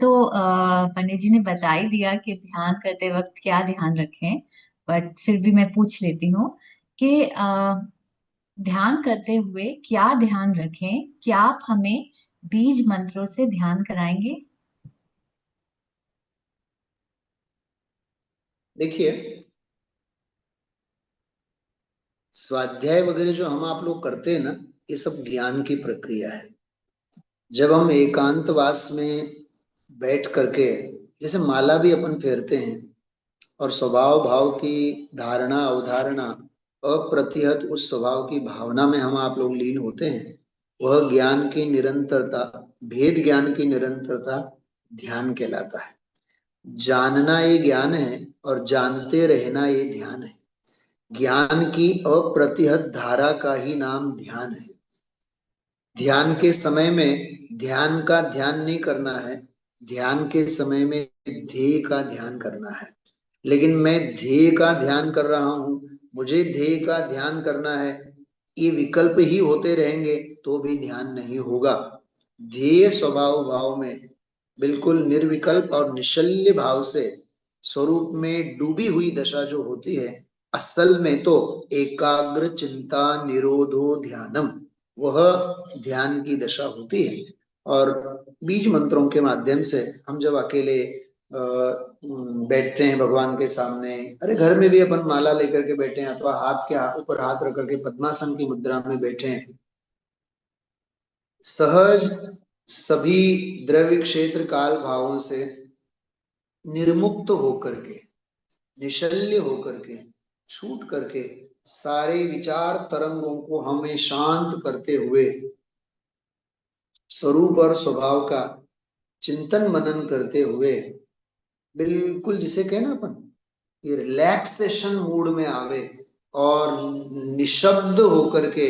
तो पंडित जी ने बता ही दिया कि ध्यान करते वक्त क्या ध्यान रखें। बट फिर भी मैं पूछ लेती हूँ कि ध्यान करते हुए क्या ध्यान रखें। क्या आप हमें बीज मंत्रों से ध्यान कराएंगे? देखिए, स्वाध्याय वगैरह जो हम आप लोग करते हैं ना, ये सब ज्ञान की प्रक्रिया है। जब हम एकांतवास में बैठ करके जैसे माला भी अपन फेरते हैं और स्वभाव भाव की धारणा अवधारणा अप्रतिहत उस स्वभाव की भावना में हम आप लोग लीन होते हैं, वह ज्ञान की निरंतरता, भेद ज्ञान की निरंतरता ध्यान कहलाता है। जानना ये ज्ञान है और जानते रहना ये ध्यान है। ज्ञान की अप्रतिहत धारा का ही नाम ध्यान है। ध्यान के समय में ध्यान का ध्यान नहीं करना है, ध्यान के समय में ध्येय का ध्यान करना है। लेकिन मैं ध्येय का ध्यान कर रहा हूं, मुझे ध्येय का ध्यान करना है, ये विकल्प ही होते रहेंगे तो भी ध्यान नहीं होगा। ध्येय स्वभाव भाव में बिल्कुल निर्विकल्प और निश्चल्य भाव से स्वरूप में डूबी हुई दशा जो होती है, असल में तो एकाग्र चिंता निरोधो ध्यानम, वह ध्यान की दशा होती है। और बीज मंत्रों के माध्यम से हम जब अकेले बैठते हैं भगवान के सामने, अरे घर में भी अपन माला लेकर के बैठे हैं अथवा हाथ के ऊपर हाथ रख करके पद्मासन की मुद्रा में बैठे हैं, सहज सभी द्रव्य क्षेत्र काल भावों से निर्मुक्त होकर के, निशल्य होकर के, छूट करके, सारे विचार तरंगों को हमें शांत करते हुए स्वरूप और स्वभाव का चिंतन मनन करते हुए, बिल्कुल जिसे कहे ना अपन, ये रिलैक्सेशन मूड में आवे और निशब्द होकर के,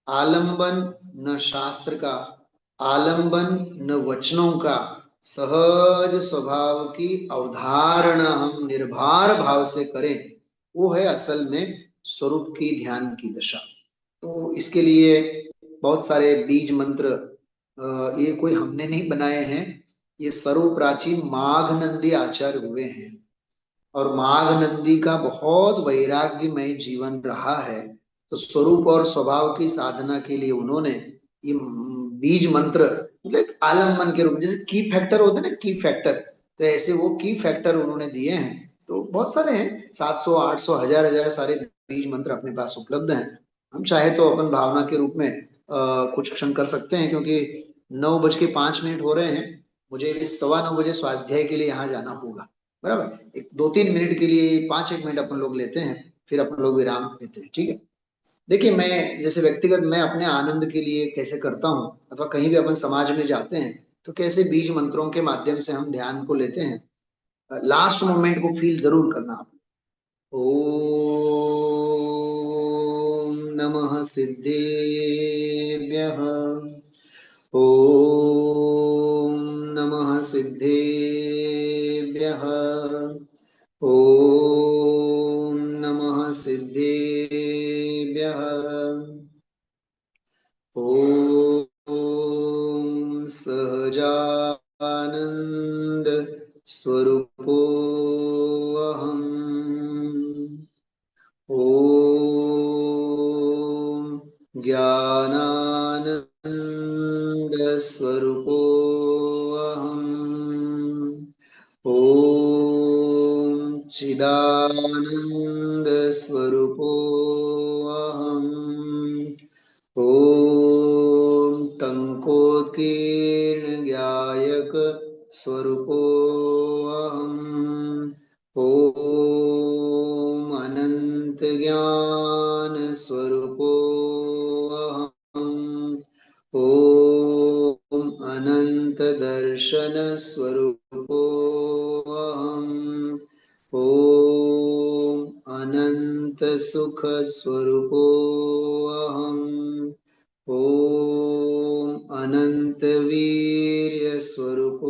आलंबन न शास्त्र का, आलंबन न वचनों का, सहज स्वभाव की अवधारणा हम निर्भर भाव से करें, वो है असल में स्वरूप की ध्यान की दशा। तो इसके लिए बहुत सारे बीज मंत्र, ये कोई हमने नहीं बनाए हैं, ये सर्व प्राचीन माघ नंदी आचार्य हुए हैं। और माघ नंदी का बहुत वैराग्यमय जीवन रहा है, तो स्वरूप और स्वभाव की साधना के लिए उन्होंने ये बीज मंत्र, मतलब एक आलम्बन के रूप में, जैसे की फैक्टर होते हैं ना, की फैक्टर, तो ऐसे वो की फैक्टर उन्होंने दिए हैं। तो बहुत सारे हैं, 700 800 हजार हजार सारे बीज मंत्र अपने पास उपलब्ध हैं। हम चाहे तो अपन भावना के रूप में कुछ क्षण कर सकते हैं, क्योंकि 9:05 हो रहे हैं, मुझे इस 9:15 स्वाध्याय के लिए यहाँ जाना होगा। बराबर, एक 2-3 मिनट के लिए 5-1 मिनट अपन लोग लेते हैं, फिर अपन लोग विराम लेते हैं, ठीक है। देखिए, मैं जैसे व्यक्तिगत मैं अपने आनंद के लिए कैसे करता हूँ, अथवा कहीं भी अपन समाज में जाते हैं तो कैसे बीज मंत्रों के माध्यम से हम ध्यान को लेते हैं, लास्ट मोमेंट को फील जरूर करना आप। ओम नमः सिद्धेभ्यः, ओम नमः सिद्धेभ्यः, ओम नमः सिद्धेभ्यः, ओम सहजानंद स्वरूपोऽहम्, ओम ज्ञानानंद स्वरूपोऽहम्, ओम चिदानंद स्वरूपोऽहम्, ओम टंकोत्कीर्ण ज्ञायक स्वरूपोऽहम्, ओम अनंत ज्ञान स्वरूपोऽहम्, ओम अनंत दर्शन स्वरूपोऽहम्, ओम अनंत सुख स्वरूपोऽहम्, ओम अनंत वीर्य स्वरूपोऽहम्,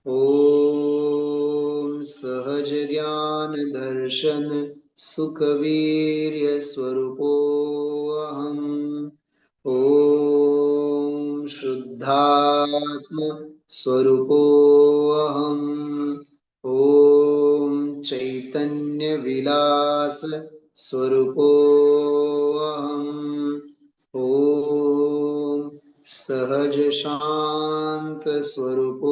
ओम सहज ज्ञान दर्शन सुख वीर्य स्वरूपोऽहम्, ओम शुद्धात्मा स्वरूपोऽहम् ॐ चैतन्य विलास स्वरूपोऽहम् ॐ सहज शांत स्वरूपोऽहम्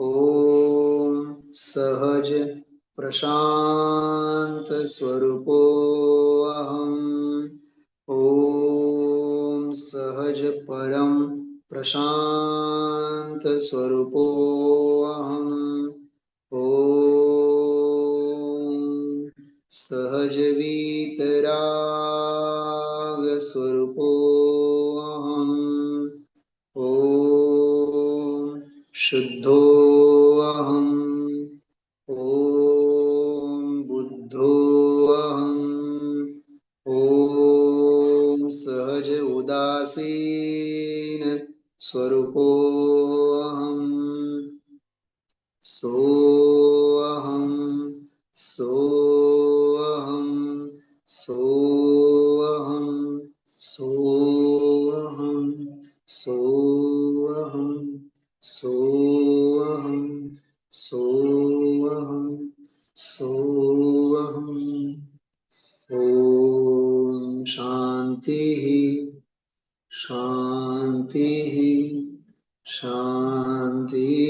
ॐ सहज प्रशांत स्वरूपोऽहम् ॐ सहज परम प्रशांत स्वरूपोऽहम् ॐ सहज वीतराग स्वरूपोऽहम् ॐ शुद्धोऽहम् ॐ बुद्धोऽहम् ॐ सहज उदासीन स्वरूपोऽहम् सोऽहम् सोऽहम् सोऽहम् सोऽहम् सोऽहम् सोऽहम् सोऽहम् सोऽहम् ॐ शान्तिः शान्तिः शान्तिः।